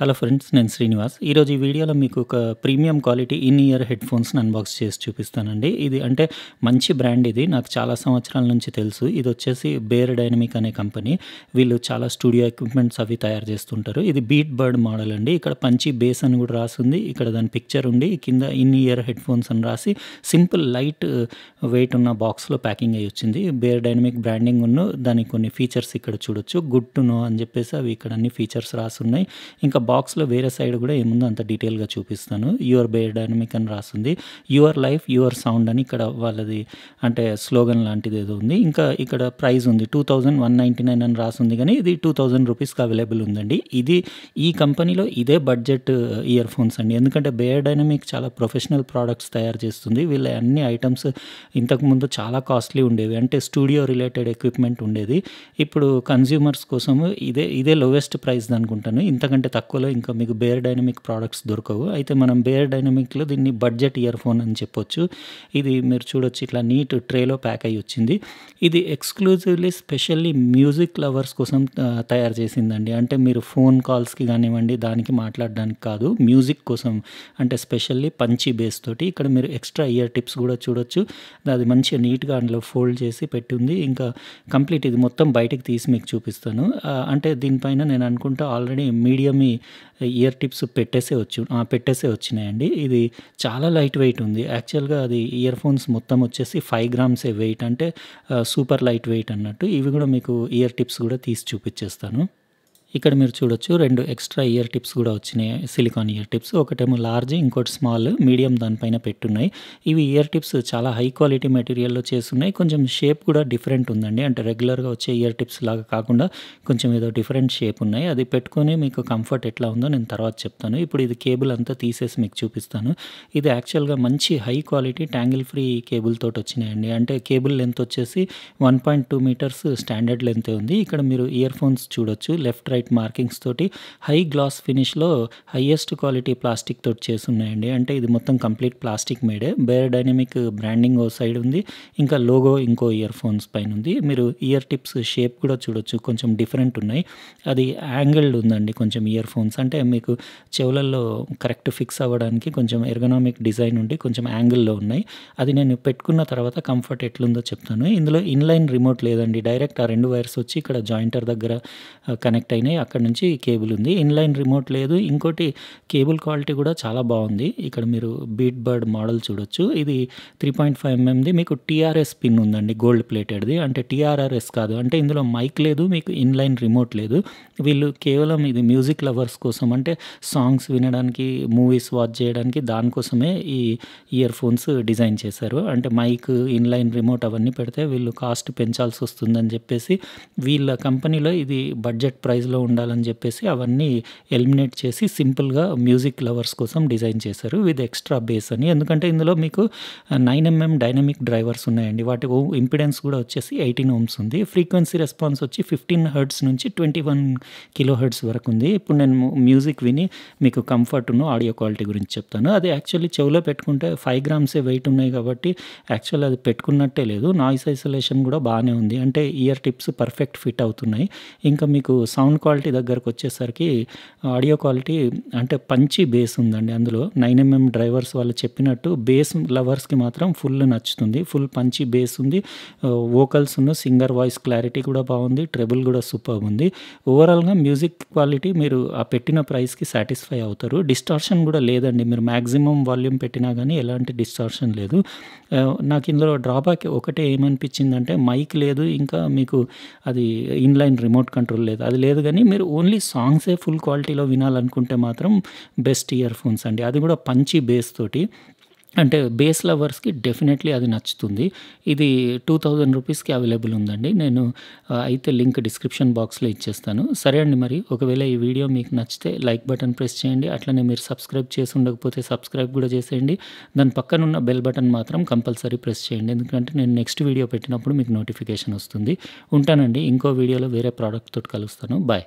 Hello friends, నేను శ్రీనివాస్. ఈరోజు ఈ వీడియోలో మీకు ఒక ప్రీమియం క్వాలిటీ ఇన్ ఇయర్ హెడ్‌ఫోన్స్‌ని అన్బాక్స్ చేసి చూపిస్తానండి. ఇది అంటే మంచి బ్రాండ్ ఇది. నాకు చాలా సంవత్సరాల నుంచి తెలుసు. ఇదొచ్చేసి బేర్ డైనమిక్ అనే కంపెనీ. వీళ్ళు చాలా స్టూడియో ఎక్విప్‌మెంట్స్ అవి తయారు చేస్తుంటారు. ఇది బీట్ బర్డ్ మోడల్ అండి. ఇక్కడ పంచీ బేస్ అని కూడా రాసుంది. ఇక్కడ దాని పిక్చర్ ఉండి కింద ఇన్ ఇయర్ హెడ్‌ఫోన్స్ అని రాసి సింపుల్ లైట్ వెయిట్ ఉన్న బాక్స్‌లో ప్యాకింగ్ అయ్యి వచ్చింది. బేర్ డైనమిక్ బ్రాండింగ్ దానికి కొన్ని ఫీచర్స్ ఇక్కడ చూడొచ్చు. గుడ్ టు నో అని చెప్పేసి అవి ఇక్కడ అన్ని ఫీచర్స్ రాసున్నాయి. ఇంకా బాక్స్‌లో వేరే సైడ్ కూడా ఏముందో అంత డీటెయిల్‌గా చూపిస్తాను. యువర్ బేర్ డైనమిక్ అని రాసుంది. యువర్ లైఫ్ యువర్ సౌండ్ అని ఇక్కడ వాళ్ళది అంటే స్లోగన్ లాంటిది ఏదో ఉంది. ఇంకా ఇక్కడ ప్రైస్ ఉంది 2199 అని రాసుంది కానీ ఇది 2000 రూపీస్‌కి అవైలబుల్ ఉందండి. ఈ కంపెనీలో ఇదే బడ్జెట్ ఇయర్ ఫోన్స్ అండి. ఎందుకంటే బేర్ డైనమిక్ చాలా ప్రొఫెషనల్ ప్రొడక్ట్స్ తయారు చేస్తుంది. వీళ్ళ అన్ని ఐటమ్స్ ఇంతకుముందు చాలా కాస్ట్లీ ఉండేవి. అంటే స్టూడియో రిలేటెడ్ ఎక్విప్‌మెంట్ ఉండేది. ఇప్పుడు కన్స్యూమర్స్ కోసము ఇదే లోయెస్ట్ ప్రైస్ అనుకుంటాను. ఇంతకంటే తక్కువలో ఇంకా మీకు బేర్ డైనమిక్ ప్రొడక్ట్స్ దొరకవు. అయితే మనం బేర్ డైనమిక్‌లో దీన్ని బడ్జెట్ ఇయర్ ఫోన్ అని చెప్పొచ్చు. ఇది మీరు చూడొచ్చు ఇట్లా నీట్ ట్రేలో ప్యాక్ అయ్యి వచ్చింది. ఇది ఎక్స్‌క్లూజివ్‌లీ స్పెషల్లీ మ్యూజిక్ లవర్స్ కోసం తయారు చేసిందండి. అంటే మీరు ఫోన్ కాల్స్‌కి కానివ్వండి దానికి మాట్లాడడానికి కాదు. మ్యూజిక్ కోసం అంటే స్పెషల్లీ పంచీ బేస్ తోటి ఇక్కడ మీరు ఎక్స్ట్రా ఇయర్ టిప్స్ కూడా చూడొచ్చు. అది మంచిగా నీట్‌గా అందులో ఫోల్డ్ చేసి పెట్టి ఉంది. ఇంకా కంప్లీట్ ఇది మొత్తం బయటికి తీసి మీకు చూపిస్తాను. అంటే దీనిపైన నేను అనుకుంటా ఆల్రెడీ మీడియమి ఇయర్ టిప్స్ పెట్టేసే వచ్చినాయండి. ఇది చాలా లైట్ వెయిట్ ఉంది. యాక్చువల్‌గా అది ఇయర్ ఫోన్స్ మొత్తం వచ్చేసి 5 గ్రామ్సే వెయిట్. అంటే సూపర్ లైట్ వెయిట్ అన్నట్టు. ఇవి కూడా మీకు ఇయర్ టిప్స్ కూడా తీసి చూపించేస్తాను. ఇక్కడ మీరు చూడొచ్చు 2 ఎక్స్ట్రా ఇయర్ టిప్స్ కూడా వచ్చినాయి. Silicon year tips. ఒకటేమో లార్జ్, ఇంకోటి స్మాల్, మీడియం దానిపైన పెట్టున్నాయి. ఇవి ఇయర్ టిప్స్ చాలా హై క్వాలిటీ మెటీరియల్‌లో చేసున్నాయి. కొంచెం షేప్ కూడా డిఫరెంట్ ఉందండి. అంటే రెగ్యులర్‌గా వచ్చే ఇయర్ టిప్స్ లాగా కాకుండా కొంచెం ఏదో డిఫరెంట్ షేప్ ఉన్నాయి. అది పెట్టుకొని మీకు కంఫర్ట్ ఎట్లా ఉందో నేను తర్వాత చెప్తాను. ఇప్పుడు ఇది కేబుల్ అంతా తీసేసి మీకు చూపిస్తాను. ఇది యాక్చువల్‌గా మంచి high quality tangle free cable తోటి వచ్చినాయండి. అంటే కేబుల్ లెంత్ వచ్చేసి 1.2 మీటర్స్ స్టాండర్డ్ లెంతే ఉంది. ఇక్కడ మీరు ఇయర్ ఫోన్స్ చూడొచ్చు. లెఫ్ట్ రైట్ మార్కింగ్స్ తోటి హై గ్లాస్ ఫినిష్‌లో హైయెస్ట్ క్వాలిటీ ప్లాస్టిక్ తోటి చేసున్నాయండి. అంటే ఇది మొత్తం కంప్లీట్ ప్లాస్టిక్ మేడే. బేర్ డైనమిక్ బ్రాండింగ్ ఓ సైడ్ ఉంది. ఇంకా లోగో ఇంకో ఇయర్ ఫోన్స్ పైన ఉంది. మీరు ఇయర్ టిప్స్ షేప్ కూడా చూడొచ్చు. కొంచెం డిఫరెంట్ ఉన్నాయి. అది యాంగిల్డ్ ఉందండి కొంచెం ఇయర్ ఫోన్స్. అంటే మీకు చెవులలో కరెక్ట్ ఫిక్స్ అవ్వడానికి కొంచెం ఎర్గనామిక్ డిజైన్ ఉండి కొంచెం యాంగిల్‌లో ఉన్నాయి. అది నేను పెట్టుకున్న తర్వాత కంఫర్ట్ ఎట్లుందో చెప్తాను. ఇందులో ఇన్‌లైన్ రిమోట్ లేదండి. డైరెక్ట్ ఆ 2 వైర్స్ వచ్చి ఇక్కడ జాయింటర్ దగ్గర కనెక్ట్ అయినాయి. అక్కడి నుంచి కేబుల్ ఉంది. ఇన్‌లైన్ రిమోట్ లేదు. ఇంకోటి కేబుల్ క్వాలిటీ కూడా చాలా బాగుంది. ఇక్కడ మీరు బీట్ బర్డ్ మోడల్ చూడొచ్చు. ఇది 3.5 ఎంఎంది మీకు టీఆర్ఎస్ పిన్ ఉందండి. గోల్డ్ ప్లేటెడ్‌ది. అంటే టీఆర్ఆర్ఎస్ కాదు. అంటే ఇందులో మైక్ లేదు. మీకు ఇన్‌లైన్ రిమోట్ లేదు. వీళ్ళు కేవలం ఇది మ్యూజిక్ లవర్స్ కోసం అంటే సాంగ్స్ వినడానికి, మూవీస్ వాచ్ చేయడానికి దానికోసమే ఈ ఇయర్ ఫోన్స్ డిజైన్ చేశారు. అంటే మైక్, ఇన్‌లైన్ రిమోట్ అవన్నీ పెడితే వీళ్ళు కాస్ట్ పెంచాల్సి వస్తుందని చెప్పేసి వీళ్ళ కంపెనీలో ఇది బడ్జెట్ ప్రైస్‌లో ఉండాలని చెప్పేసి అవన్నీ ఎలిమినేట్ చేసి సింపుల్‌గా మ్యూజిక్ లవర్స్ కోసం డిజైన్ చేశారు. విత్ ఎక్స్ట్రా బేస్ అని. ఎందుకంటే ఇందులో మీకు 9 ఎంఎం డైనమిక్ డ్రైవర్స్ ఉన్నాయండి. వాటి ఇంపెడెన్స్ కూడా వచ్చేసి 18 ఓమ్స్ ఉంది. ఫ్రీక్వెన్సీ రెస్పాన్స్ వచ్చి 15 హెర్ట్జ్ నుంచి 21 కిలో హెర్ట్జ్ వరకు ఉంది. ఇప్పుడు నేను మ్యూజిక్ విని మీకు కంఫర్ట్‌ను, ఆడియో క్వాలిటీ గురించి చెప్తాను. అది యాక్చువల్లీ చెవిలో పెట్టుకుంటే 5 గ్రామ్సే వెయిట్ ఉన్నాయి కాబట్టి యాక్చువల్లీ అది పెట్టుకున్నట్టే లేదు. నాయిస్ ఐసోలేషన్ కూడా బాగానే ఉంది. అంటే ఇయర్ టిప్స్ పర్ఫెక్ట్ ఫిట్ అవుతున్నాయి. ఇంకా మీకు సౌండ్ క్వాలిటీ దగ్గరకు వచ్చేసరికి ఆడియో క్వాలిటీ అంటే పంచీ బేస్ ఉందండి. అందులో 9 ఎంఎం డ్రైవర్స్ వాళ్ళు చెప్పినట్టు బేస్ లవర్స్‌కి మాత్రం ఫుల్ నచ్చుతుంది. ఫుల్ పంచీ బేస్ ఉంది. వోకల్స్ సింగర్ వాయిస్ క్లారిటీ కూడా బాగుంది. ట్రెబుల్ కూడా సూపర్బ్ ఉంది. ఓవరాల్‌గా మ్యూజిక్ క్వాలిటీ మీరు ఆ పెట్టిన ప్రైస్‌కి సాటిస్ఫై అవుతారు. డిస్టార్షన్ కూడా లేదండి. మీరు మాక్సిమం వాల్యూమ్ పెట్టినా కానీ ఎలాంటి డిస్టార్షన్ లేదు. నాకు ఇందులో డ్రాబ్యాక్ ఒకటే ఏమనిపించిందంటే మైక్ లేదు. ఇంకా మీకు అది ఇన్‌లైన్ రిమోట్ కంట్రోల్ లేదు. అది లేదు కానీ మీరు ఓన్లీ సాంగ్సే ఫుల్ క్వాలిటీలో వినాలనుకుంటే మాత్రం బెస్ట్ ఇయర్ ఫోన్స్ అండి. అది కూడా పంచీ బేస్ తోటి. అంటే బేస్ లవర్స్‌కి డెఫినెట్‌లీ అది నచ్చుతుంది. ఇది 2000 రూపీస్‌కి అవైలబుల్ ఉందండి. నేను అయితే లింక్ డిస్క్రిప్షన్ బాక్స్‌లో ఇచ్చేస్తాను. సరే అండి మరి ఒకవేళ ఈ వీడియో మీకు నచ్చితే లైక్ బటన్ ప్రెస్ చేయండి. అట్లనే మీరు సబ్స్క్రైబ్ చేసి ఉండకపోతే సబ్స్క్రైబ్ కూడా చేసేయండి. దాని పక్కనున్న బెల్ బటన్ మాత్రం కంపల్సరీ ప్రెస్ చేయండి. ఎందుకంటే నేను నెక్స్ట్ వీడియో పెట్టినప్పుడు మీకు నోటిఫికేషన్ వస్తుంది. ఉంటానండి. ఇంకో వీడియోలో వేరే ప్రోడక్ట్ తోటి కలుస్తాను. బాయ్.